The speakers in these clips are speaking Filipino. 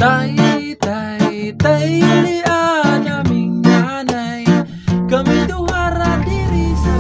Tay, tay, tay, ulian naming nanay, kami duhara diri sa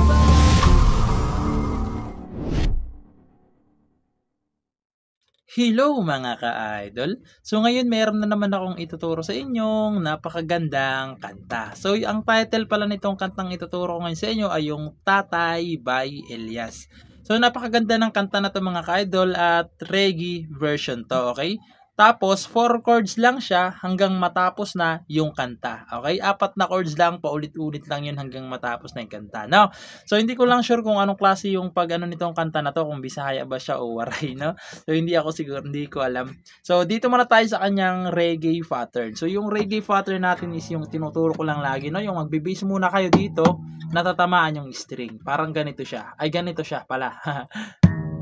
Hello mga ka-idol! So ngayon meron na naman akong ituturo sa inyong napakagandang kanta. So ang title pala nitong kantang ituturo ko ngayon sa inyo ay yung Tatay by Elias. So napakaganda ng kanta na to mga ka-idol at reggae version to, okay? Tapos 4 chords lang siya hanggang matapos na yung kanta. Okay? 4 na chords lang, paulit-ulit lang yun hanggang matapos na yung kanta. No? So hindi ko lang sure kung anong klase yung pag-ano nitong kanta na to, kung Bisaya ba siya o Waray, no? So hindi ako siguro, hindi ko alam. So dito muna tayo sa kanyang reggae pattern. So yung reggae pattern natin is yung tinuturo ko lang lagi, no? Yung magbe-bass muna kayo dito, natatamaan yung string. Parang ganito siya. Ay ganito siya pala.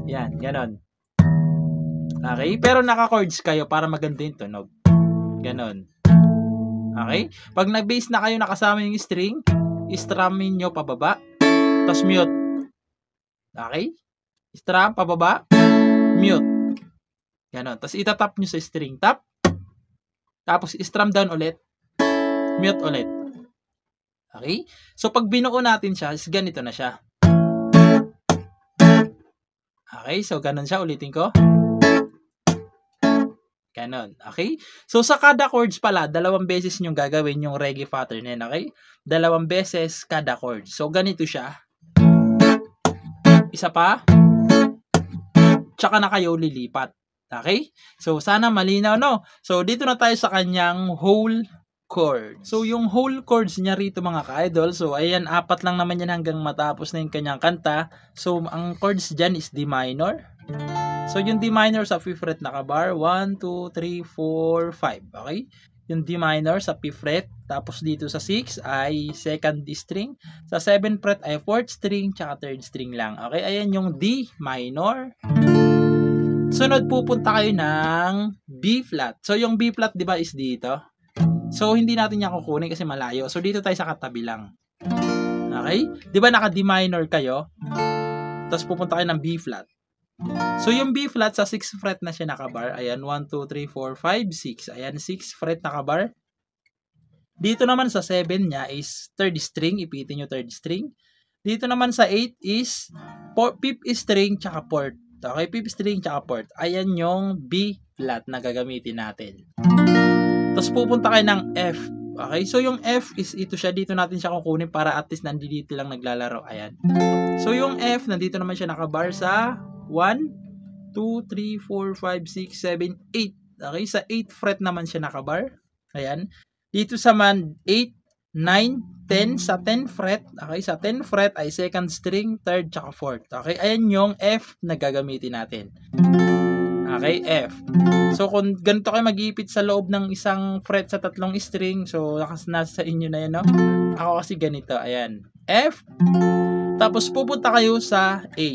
Yan, ganon. Okay? Pero naka-chords kayo para maganda yung tunog. Ganon. Okay? Pag nag-bass na kayo nakasama yung string, i-strumin nyo pababa, tapos mute. Okay? Strum, pababa, mute. Ganon. Tapos itatap nyo sa string. Tap. Tapos i-strum down ulit. Mute ulit. Okay? So pag binuo natin siya, is ganito na siya. Okay? So ganon siya. Ulitin ko. Ganon, okay? So, sa kada chords pala, 2 beses nyo gagawin yung reggae pattern yan, okay? 2 beses kada chord. So, ganito siya. Isa pa. Tsaka na kayo lilipat. Okay? So, sana malinaw, no? So, dito na tayo sa kanyang whole chord. So, yung whole chords niya rito mga ka-idol. So, ayan, 4 lang naman yan hanggang matapos na yung kanyang kanta. So, ang chords dyan is D minor. So, yung D minor sa 5th fret nakabar, 1, 2, 3, 4, 5. Okay? Yung D minor sa 5th fret. Tapos dito sa 6 ay 2nd D string. Sa 7th fret ay 4th string, tsaka 3rd string lang. Okay? Ayan yung D minor. Sunod, pupunta kayo ng B flat. So, yung B flat, di ba, is dito. So, hindi natin yan kukunin kasi malayo. So, dito tayo sa katabi lang. Okay? Di ba, naka D minor kayo? Tapos, pupunta kayo ng B flat. So, yung B flat sa 6th fret na siya nakabar. Ayan, 1, 2, 3, 4, 5, 6. Ayan, 6th fret nakabar. Dito naman sa 7 niya is 3rd string. Ipitin nyo 3rd string. Dito naman sa 8 is 5th string tsaka 4th. Okay, 5th string tsaka 4th. Ayan yung B flat na gagamitin natin. Tapos pupunta kayo ng F. Okay, so yung F is ito siya. Dito natin siya kukunin para at least nandito lang naglalaro. Ayan. So, yung F, nandito naman siya nakabar sa 1, 2, 3, 4, 5, 6, 7, 8. Okay, sa 8th fret naman siya nakabar. Ayan. Dito sa 8, 9, 10 sa 10th fret. Okay, sa 10th fret ay 2nd string, 3rd, tsaka 4th. Okay, ayan yung F na gagamitin natin. Okay, F. So, kung ganito kayo mag-iipit sa loob ng isang fret sa 3 string, so, nasa inyo na yan, no? Ako kasi ganito, ayan. F. Tapos, pupunta kayo sa A.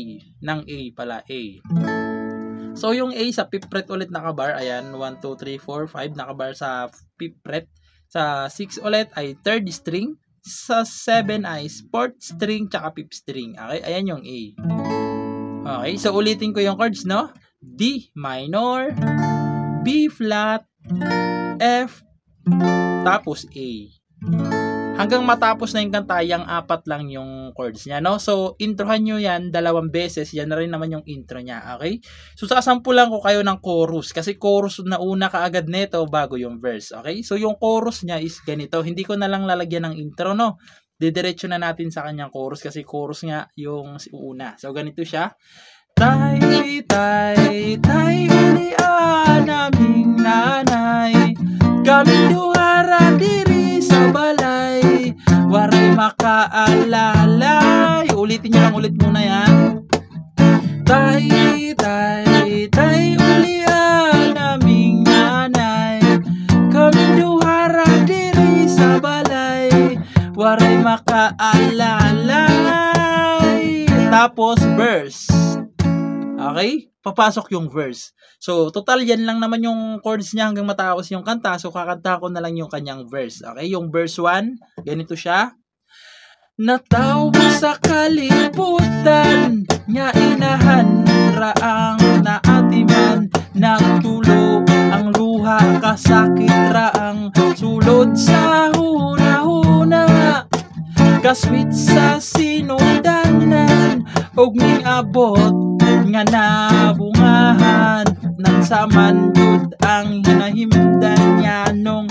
Ng A pala, A. So, yung A sa 5th fret ulit nakabar. Ayan, 1, 2, 3, 4, 5. Nakabar sa 5th fret. Sa 6 ulit ay 3rd string. Sa 7 ay 4th string tsaka 5th string. Okay, ayan yung A. Okay, so ulitin ko yung chords, no? D minor, B flat, F, tapos A. Hanggang matapos na yung kanta, yung 4 lang yung chords niya, no? So, introhan nyo yan 2 beses. Yan na rin naman yung intro niya, okay? So, sasampulan ko kayo ng chorus. Kasi chorus na una kaagad nito bago yung verse, okay? So, yung chorus niya is ganito. Hindi ko na lang lalagyan ng intro, no? Didiretso na natin sa kanyang chorus kasi chorus nga yung una. So, ganito siya. Tay, tay, tay, ulian naming nanay, kami duhara diri sa balay, waray makaalalay. Ulitin nyo lang ulit muna yan. Tay, tay, tay, ulian naming nanay, kami duhara diri sa balay, waray makaalalay. Tapos verse. Okay? Papasok yung verse. So, total yan lang naman yung chords niya hanggang matapos yung kanta. So, kakanta ko na lang yung kanyang verse. Okay? Yung verse 1, ganito siya. Natawa sa kalibutan, nya inahan raang naatiman, nagtulo ang luha kasakit ra ang sulod sa huna-huna. Kaswit sa sinundanan og miabot nga nabungahan nang saman jud ang hinahimdan niya nung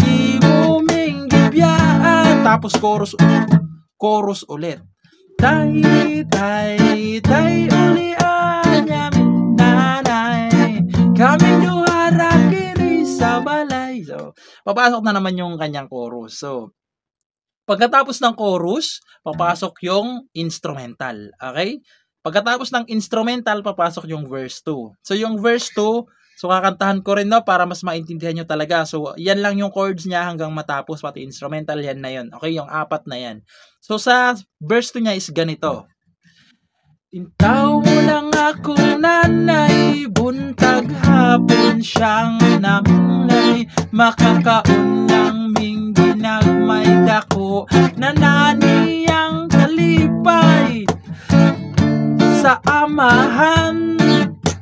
imuming gibiyaan. Tapos chorus ulit. Tay ulian yamin nanay, kaming duha ra kini sa balay. So papasok na naman yung kanyang chorus. So pagkatapos ng chorus, papasok yung instrumental. Okay? Pagkatapos ng instrumental, papasok yung verse 2. So, yung verse 2, so kakantahan ko rin, no, para mas maintindihan nyo talaga. So, yan lang yung chords niya hanggang matapos, pati instrumental, yan na yun. Okay? Yung apat na yan. So, sa verse 2 niya is ganito. Intaw mo lang akong nanay, buntag hapon siyang namlay, makakaon lang ming ginagmay dako, nananiyang kalipay sa amahan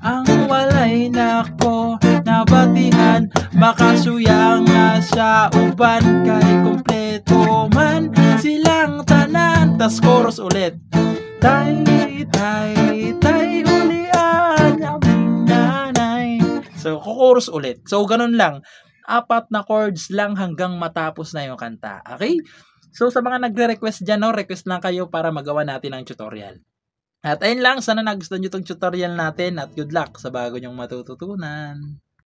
ang walay nako nabatihan, makasuyang nga sa uban kay kumpleto man silang tanan. Tas chorus ulit. Tay ulian aming nanay. So chorus ulit. So ganun lang. 4 na chords lang hanggang matapos na yung kanta. Okay? So sa mga nagre-request dyan, no, request lang kayo para magawa natin ang tutorial. At ayun lang, sana nagustuhan nyo itong tutorial natin at good luck sa bago nyong matututunan.